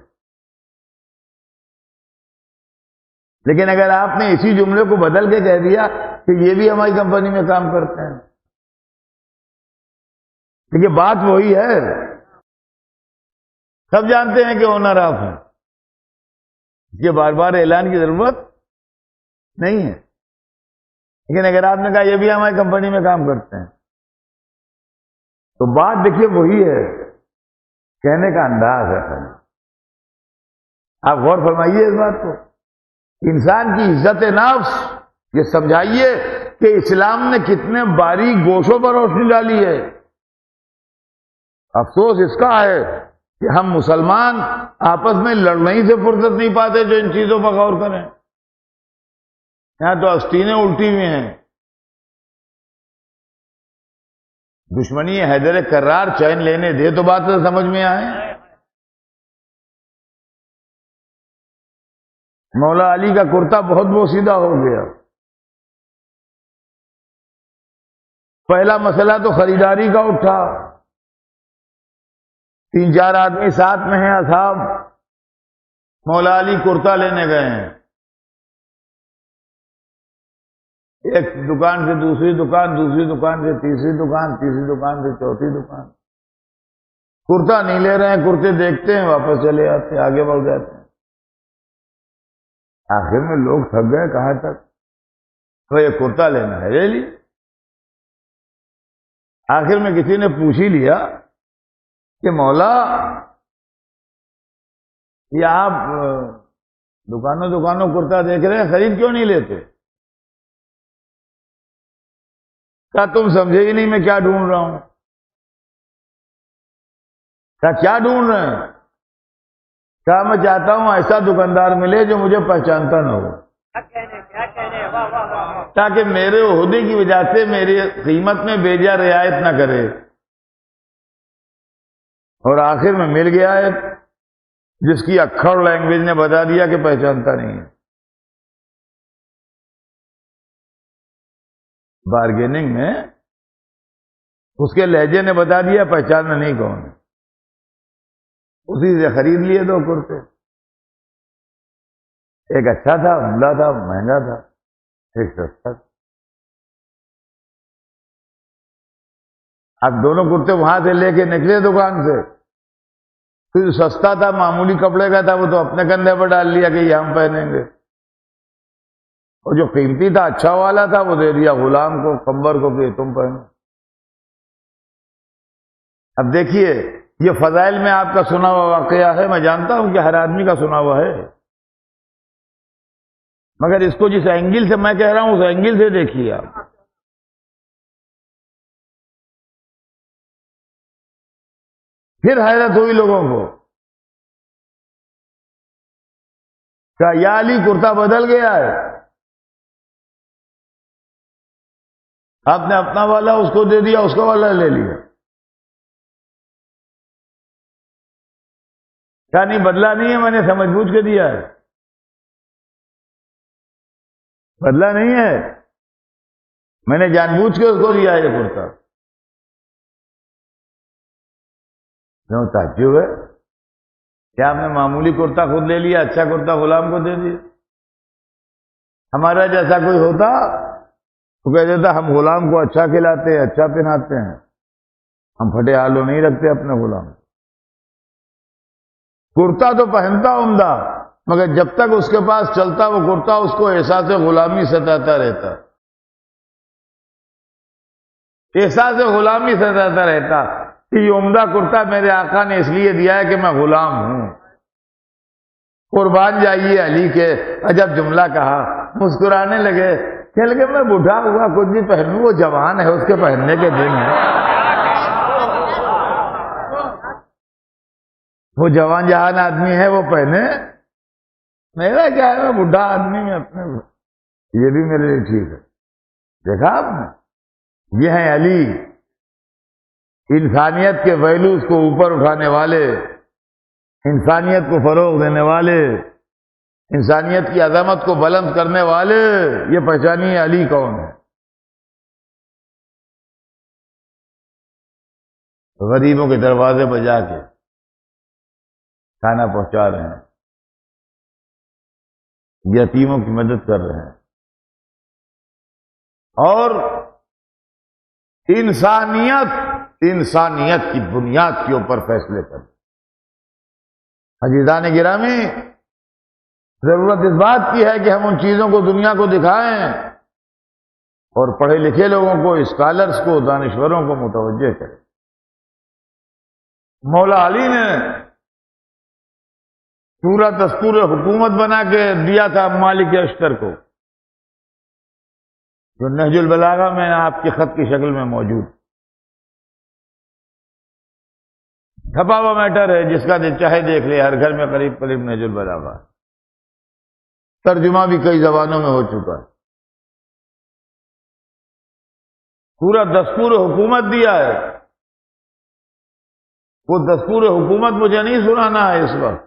لیکن اگر آپ نے اسی جملے کو بدل کے کہہ دیا کہ یہ بھی ہماری کمپنی میں کام کرتے ہیں، لیکن بات وہی ہے، سب جانتے ہیں کہ اونر آپ ہیں، یہ بار بار اعلان کی ضرورت نہیں ہے۔ لیکن اگر آپ نے کہا یہ بھی ہماری کمپنی میں کام کرتے ہیں، تو بات دیکھیے وہی ہے، کہنے کا انداز ہے۔ آپ غور فرمائیے اس بات کو، انسان کی عزت نفس یہ سمجھائیے کہ اسلام نے کتنے باریک گوشوں پر روشنی ڈالی ہے۔ افسوس اس کا ہے کہ ہم مسلمان آپس میں لڑنے ہی سے فرصت نہیں پاتے جو ان چیزوں پر غور کریں۔ یہاں تو آستینیں الٹی ہوئی ہیں، دشمنی حیدر کرار چین لینے دے تو بات تو سمجھ میں آئے۔ مولا علی کا کرتا بہت بوسیدہ ہو گیا۔ پہلا مسئلہ تو خریداری کا اٹھا، 3-4 آدمی ساتھ میں ہیں اصحاب، مولا علی کرتا لینے گئے ہیں، ایک دکان سے دوسری دکان، دوسری دکان سے تیسری دکان، تیسری دکان سے چوتھی دکان، کرتا نہیں لے رہے ہیں، کرتے دیکھتے ہیں واپس چلے آتے ہیں، آگے بڑھ جاتے ہیں۔ آخر میں لوگ تھک گئے، کہاں تک، تو یہ کرتا لینا ہے، لے لی۔ آخر میں کسی نے پوچھ ہی لیا کہ مولا یہ آپ دکانوں دکانوں کرتا دیکھ رہے ہیں، خرید کیوں نہیں لیتے؟ کیا تم سمجھے ہی نہیں میں کیا ڈھونڈ رہا ہوں؟ کیا ڈھونڈ رہے ہیں؟ کیا میں چاہتا ہوں ایسا دکاندار ملے جو مجھے پہچانتا نہ ہو، تاکہ میرے عہدے کی وجہ سے میری قیمت میں بیجا رعایت نہ کرے۔ اور آخر میں مل گیا ہے جس کی اکھڑ لینگویج نے بتا دیا کہ پہچانتا نہیں ہے۔ بارگیننگ میں اس کے لہجے نے بتا دیا پہچاننا نہیں کون ہے، اسی سے خرید لیے 2 کرتے، ایک اچھا تھا، عمدہ تھا، مہنگا تھا، ایک سستا تھا۔ اب دونوں کرتے وہاں سے لے کے نکلے دکان سے، پھر سستا تھا، معمولی کپڑے کا تھا، وہ تو اپنے کندھے پر ڈال لیا کہ یہ ہم پہنیں گے، اور جو قیمتی تھا، اچھا والا تھا، وہ دے دیا غلام کو، قمبر کو کہ تم پہنو۔ اب دیکھیے یہ فضائل میں آپ کا سنا ہوا واقعہ ہے، میں جانتا ہوں کہ ہر آدمی کا سنا ہوا ہے، مگر اس کو جس اینگل سے میں کہہ رہا ہوں اس اینگل سے دیکھیے آپ۔ پھر حیرت ہوئی لوگوں کو، کیا یا علی کرتا بدل گیا ہے؟ آپ نے اپنا والا اس کو دے دیا، اس کا والا لے لیا۔ کیا نہیں بدلا نہیں ہے، میں نے سمجھ بوجھ کے دیا ہے، بدلا نہیں ہے، میں نے جان بوجھ کے اس کو دیا یہ کرتا۔ کیوں تعجب ہے؟ کیا آپ نے معمولی کرتا خود لے لیا، اچھا کرتا غلام کو دے دیا؟ ہمارا جیسا کوئی ہوتا تو کہہ دیتا ہم غلام کو اچھا کھلاتے ہیں، اچھا پہناتے ہیں، ہم پھٹے آلو نہیں رکھتے اپنے غلام۔ کرتا تو پہنتا عمدہ، مگر جب تک اس کے پاس چلتا وہ کرتا اس کو احساس غلامی ستاتا رہتا، احساس غلامی ستاتا رہتا کہ یہ عمدہ کرتا میرے آقا نے اس لیے دیا ہے کہ میں غلام ہوں۔ قربان جائیے علی کے، عجب جملہ کہا، مسکرانے لگے کہ لگے میں بوڑھا ہوا کچھ بھی پہنوں، وہ جوان ہے، اس کے پہننے کے دن ہے، وہ جوان جہان آدمی ہے وہ پہنے، میرا کیا ہے، میں بوڑھا آدمی میں اپنے، یہ بھی میرے لیے ٹھیک ہے۔ دیکھا آپ نے، یہ ہیں علی، انسانیت کے ویلوز کو اوپر اٹھانے والے، انسانیت کو فروغ دینے والے، انسانیت کی عظمت کو بلند کرنے والے۔ یہ پہچانیے علی کون ہے۔ غریبوں کے دروازے پر جا کے کھانا پہنچا رہے ہیں، یتیموں کی مدد کر رہے ہیں اور انسانیت کی بنیاد کے اوپر فیصلے کر رہے ہیں۔ عزیزان گرامی، ضرورت اس بات کی ہے کہ ہم ان چیزوں کو دنیا کو دکھائیں اور پڑھے لکھے لوگوں کو، اسکالرز کو، دانشوروں کو متوجہ کریں۔ مولا علی نے پورا دستور حکومت بنا کے دیا تھا مالک اشتر کو، جو نہج البلاغہ میں آپ کے خط کی شکل میں موجود، چھپا ہوا میٹر ہے، جس کا چاہے دیکھ لے، ہر گھر میں قریب قریب نہج البلاغہ، ترجمہ بھی کئی زبانوں میں ہو چکا ہے۔ پورا دستور حکومت دیا ہے۔ وہ دستور حکومت مجھے نہیں سنانا ہے اس وقت،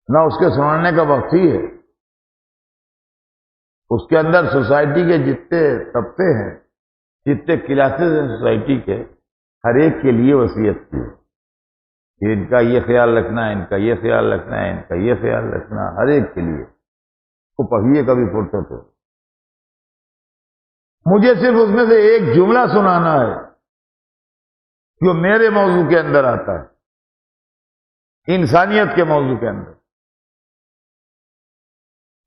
نہ اس کے سنانے کا وقت ہی ہے۔ اس کے اندر سوسائٹی کے جتنے طبقے ہیں، جتنے کلاسز ہیں سوسائٹی کے، ہر ایک کے لیے وصیت کی ہے کہ ان کا یہ خیال رکھنا ہے، ان کا یہ خیال رکھنا ہے، ان کا یہ خیال رکھنا، ہر ایک کے لیے۔ وہ پڑھیے کبھی فرصت ہو۔ مجھے صرف اس میں سے ایک جملہ سنانا ہے جو میرے موضوع کے اندر آتا ہے، انسانیت کے موضوع کے اندر۔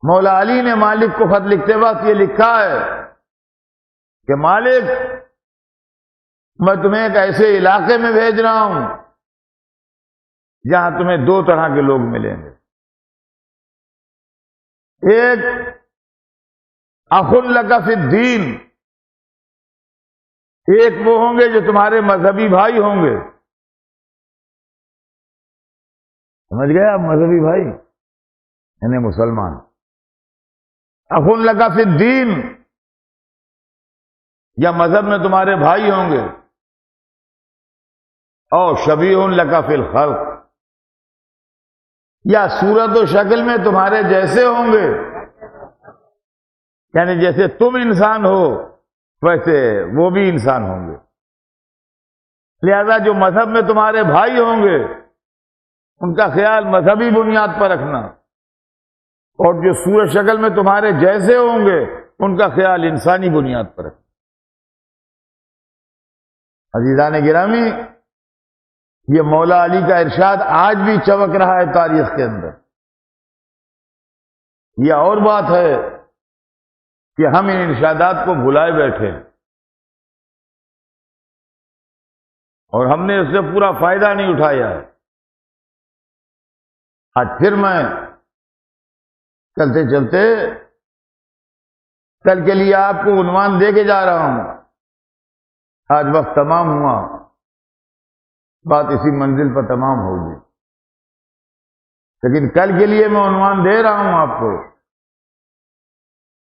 مولا علی نے مالک کو خط لکھتے وقت یہ لکھا ہے کہ مالک، میں تمہیں ایک ایسے علاقے میں بھیج رہا ہوں جہاں تمہیں دو طرح کے لوگ ملیں گے۔ ایک اخ لک فی الدین، ایک وہ ہوں گے جو تمہارے مذہبی بھائی ہوں گے۔ سمجھ گئے آپ؟ مذہبی بھائی یعنی مسلمان۔ اخ لک فی الدین، یا مذہب میں تمہارے بھائی ہوں گے، اور شبیہ لک فی الخلق، یا صورت و شکل میں تمہارے جیسے ہوں گے، یعنی جیسے تم انسان ہو ویسے وہ بھی انسان ہوں گے۔ لہذا جو مذہب میں تمہارے بھائی ہوں گے ان کا خیال مذہبی بنیاد پر رکھنا، اور جو صورت شکل میں تمہارے جیسے ہوں گے ان کا خیال انسانی بنیاد پر رکھنا۔ عزیزان گرامی، یہ مولا علی کا ارشاد آج بھی چمک رہا ہے تاریخ کے اندر۔ یہ اور بات ہے کہ ہم ان ارشادات کو بھلائے بیٹھے ہیں اور ہم نے اس سے پورا فائدہ نہیں اٹھایا ہے۔ آج پھر میں چلتے چلتے کل کے لیے آپ کو عنوان دے کے جا رہا ہوں۔ آج وقت تمام ہوا، بات اسی منزل پر تمام ہوگی، لیکن کل کے لیے میں عنوان دے رہا ہوں آپ کو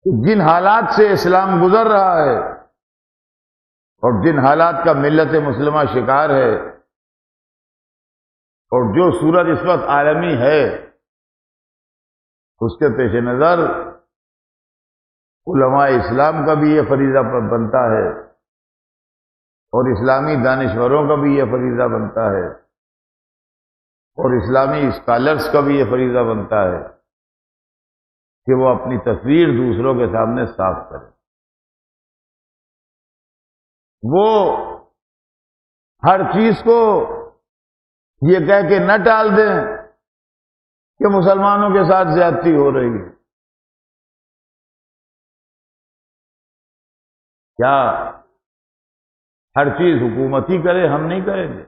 کہ جن حالات سے اسلام گزر رہا ہے اور جن حالات کا ملت مسلمہ شکار ہے، اور جو صورت اس وقت عالمی ہے، اس کے پیش نظر علماء اسلام کا بھی یہ فریضہ بنتا ہے اور اسلامی دانشوروں کا بھی یہ فریضہ بنتا ہے اور اسلامی اسکالرز کا بھی یہ فریضہ بنتا ہے کہ وہ اپنی تصویر دوسروں کے سامنے صاف کریں۔ وہ ہر چیز کو یہ کہہ کے نہ ٹال دیں کہ مسلمانوں کے ساتھ زیادتی ہو رہی ہے۔ کیا ہر چیز حکومت ہی کرے؟ ہم نہیں کریں گے۔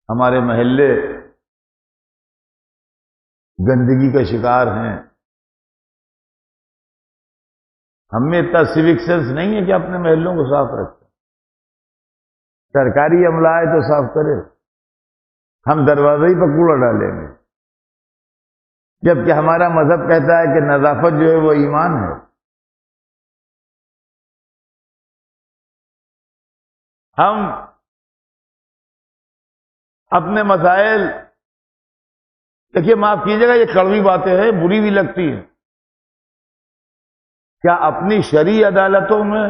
ہمارے محلے گندگی کا شکار ہیں، ہم میں اتنا سیوک سینس نہیں ہے کہ اپنے محلوں کو صاف رکھیں۔ سرکاری عملہ ہے تو صاف کرے، ہم دروازے ہی پر کوڑا ڈالیں گے، جبکہ ہمارا مذہب کہتا ہے کہ نظافت جو ہے وہ ایمان ہے۔ ہم اپنے مسائل، دیکھیے معاف کیجیے گا یہ کڑوی باتیں ہیں، بری بھی لگتی ہیں، کیا اپنی شرعی عدالتوں میں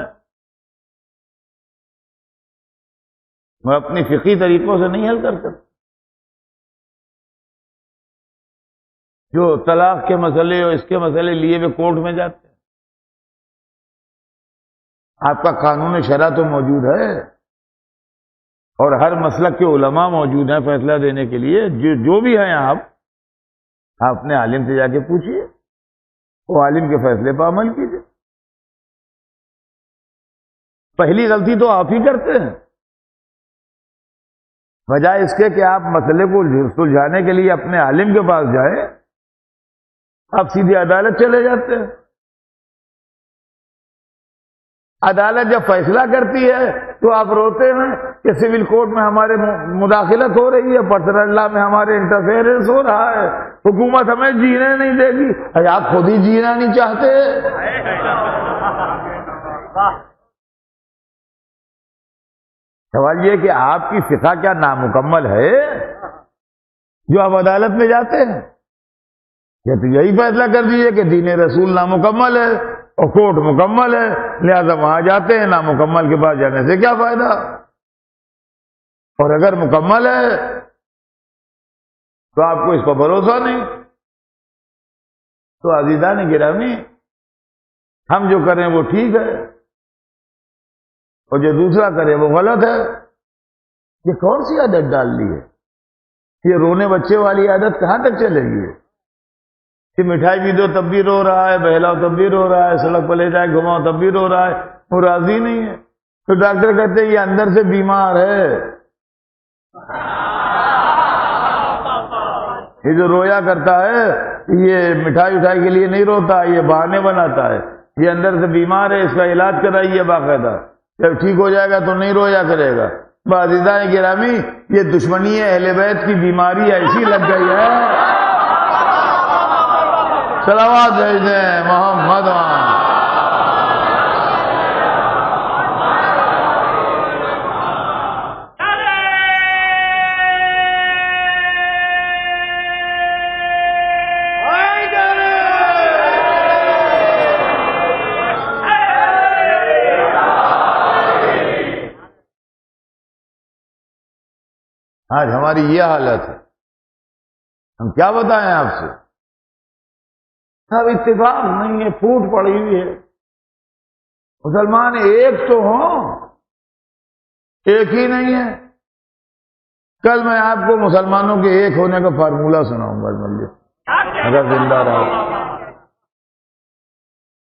اپنی فقہی طریقوں سے نہیں حل کر سکتے؟ جو طلاق کے مسئلے اور اس کے مسئلے لیے ہوئے کورٹ میں جاتے ہیں. آپ کا قانون شرع تو موجود ہے اور ہر مسلک کے علماء موجود ہیں فیصلہ دینے کے لیے. جو بھی ہیں آپ اپنے عالم سے جا کے پوچھیے، وہ عالم کے فیصلے پر عمل کیجیے. پہلی غلطی تو آپ ہی کرتے ہیں. بجائے اس کے کہ آپ مسئلے کو سلجھانے کے لیے اپنے عالم کے پاس جائیں، آپ سیدھی عدالت چلے جاتے ہیں. عدالت جب فیصلہ کرتی ہے تو آپ روتے ہیں کہ سول کورٹ میں ہمارے مداخلت ہو رہی ہے، پرسنل لا میں ہمارے انٹرفیئرنس ہو رہا ہے، حکومت ہمیں جینے نہیں دے گی. ارے آپ خود ہی جینا نہیں چاہتے. سوال یہ کہ آپ کی فقہ کیا نامکمل ہے جو آپ عدالت میں جاتے ہیں؟ یا تو یہی فیصلہ کر دیجیے کہ دین رسول نامکمل ہے اور کورٹ مکمل ہے، لہذا وہاں جاتے ہیں. نامکمل کے پاس جانے سے کیا فائدہ؟ اور اگر مکمل ہے تو آپ کو اس پر بھروسہ نہیں. تو عزیزان گرامی، ہم جو کریں وہ ٹھیک ہے اور جو دوسرا کرے وہ غلط ہے. یہ کون سی عادت ڈال لی ہے؟ یہ رونے بچے والی عادت کہاں تک چلے گی؟ کہ مٹھائی بھی دو تب بھی رو رہا ہے، بہلاؤ تب بھی رو رہا ہے، سڑک پہ لے جائے گھماؤ تب بھی رو رہا ہے، وہ راضی نہیں ہے. تو ڈاکٹر کہتے ہیں یہ اندر سے بیمار ہے. یہ جو رویا کرتا ہے یہ مٹھائی اٹھائی کے لیے نہیں روتا، یہ بہانے بناتا ہے. یہ اندر سے بیمار ہے، اس کا علاج کرائیے باقاعدہ. جب ٹھیک ہو جائے گا تو نہیں رویا کرے گا. عزیزان گرامی، یہ دشمنی اہل بیت کی بیماری ایسی لگ گئی ہے. صلوات بھیج دیں محمد. آج ہماری یہ حالت ہے، ہم کیا بتائیں آپ سے؟ اب اتفاق نہیں ہے، پھوٹ پڑی ہوئی ہے. مسلمان ایک تو ہوں، ایک ہی نہیں ہے. کل میں آپ کو مسلمانوں کے ایک ہونے کا فارمولہ سناؤں گا اگر زندہ رہا،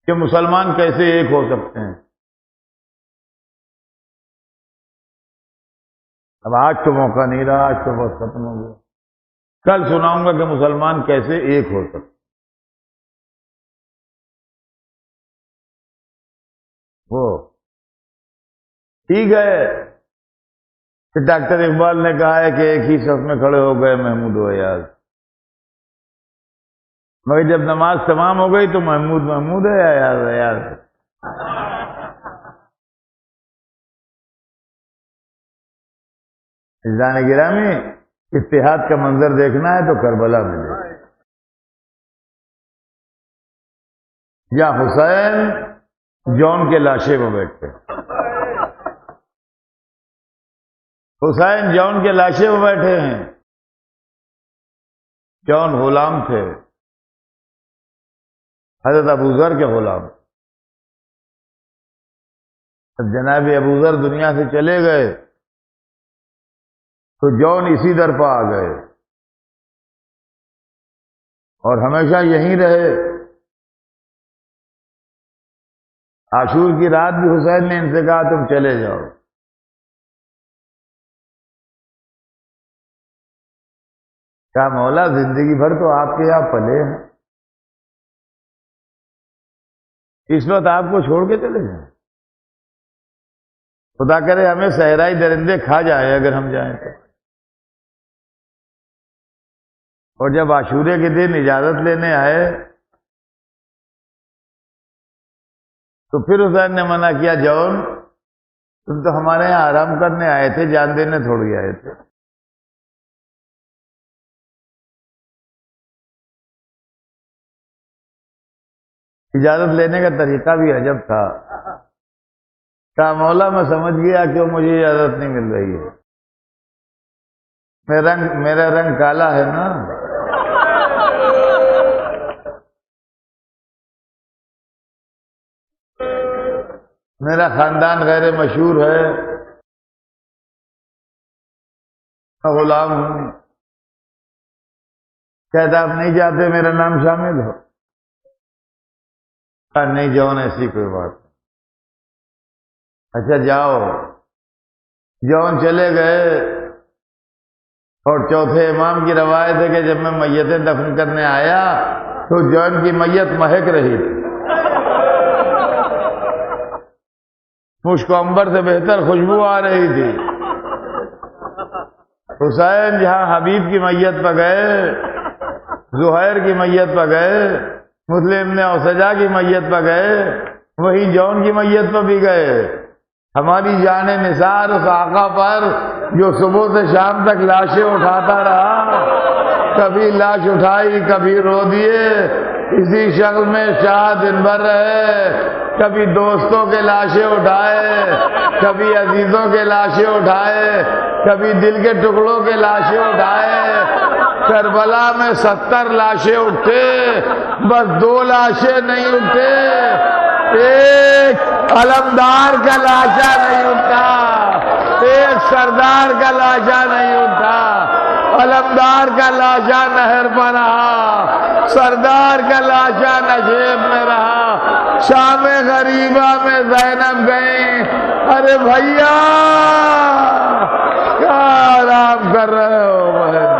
کہ مسلمان کیسے ایک ہو سکتے ہیں. اب آج تو موقع نہیں رہا، آج تو بس ختم ہو گیا. کل سناؤں گا کہ مسلمان کیسے ایک ہو سکتے. وہ ٹھیک ہے کہ ڈاکٹر اقبال نے کہا ہے کہ ایک ہی صف میں کھڑے ہو گئے محمود و ایاز، مگر جب نماز تمام ہو گئی تو محمود محمود ہے، ایاز ایاز. عزیزان گرامی، اتحاد کا منظر دیکھنا ہے تو کربلا میں دیکھنا. یا حسین جون کے لاشے میں بیٹھتے، حسین جون کے لاشے میں بیٹھے ہیں. جون غلام تھے، حضرت ابوذر کے غلام. جب جناب ابوذر دنیا سے چلے گئے تو جون اسی در پہ آ گئے اور ہمیشہ یہیں رہے. عاشور کی رات بھی حسین نے ان سے کہا تم چلے جاؤ. کیا مولا زندگی بھر تو آپ کے یہاں پلے ہیں، اس وقت آپ کو چھوڑ کے چلے جائیں. خدا کرے ہمیں صحرائی درندے کھا جائیں اگر ہم جائیں تو. اور جب عاشورے کے دن اجازت لینے آئے تو پھر حسین نے منع کیا، جون تم تو ہمارے یہاں آرام کرنے آئے تھے، جان دینے تھوڑی آئے تھے. اجازت لینے کا طریقہ بھی عجب تھا. کہا مولا میں سمجھ گیا کہ مجھے اجازت نہیں مل رہی ہے، میرا رنگ کالا ہے نا. میرا خاندان غیر مشہور ہے، میں غلام ہوں، کہتا آپ نہیں جاتے میرا نام شامل ہو؟ نہیں جون ایسی کوئی بات نہیں۔ اچھا جاؤ، جون چلے گئے، اور چوتھے امام کی روایت ہے کہ جب میں میتیں دفن کرنے آیا تو جون کی میت مہک رہی تھی، مشک و عنبر سے بہتر خوشبو آ رہی تھی۔ حسین جہاں حبیب کی میت پہ گئے، زہیر کی میت پہ گئے، مسلم نے اوسجا کی میت پہ گئے، وہی جون کی میت پہ بھی گئے۔ ہماری جان نثار اس آقا پر جو صبح سے شام تک لاشیں اٹھاتا رہا، کبھی لاش اٹھائی کبھی رو دیے، اسی شکل میں شاہ دن بھر رہے، کبھی دوستوں کے لاشیں اٹھائے، کبھی عزیزوں کے لاشیں اٹھائے، کبھی دل کے ٹکڑوں کے لاشیں اٹھائے۔ کربلا میں 70 لاشیں اٹھے، بس 2 لاشیں نہیں اٹھے، ایک علمدار کا لاشا نہیں اٹھا، ایک سردار کا لاشا نہیں اٹھا۔ علمدار کا لاشا نہر پر رہا، سردار کا لاشا نشیب میں رہا۔ شام غریبہ میں زینب گئیں، ارے بھیا کیا آرام کر رہے ہو؟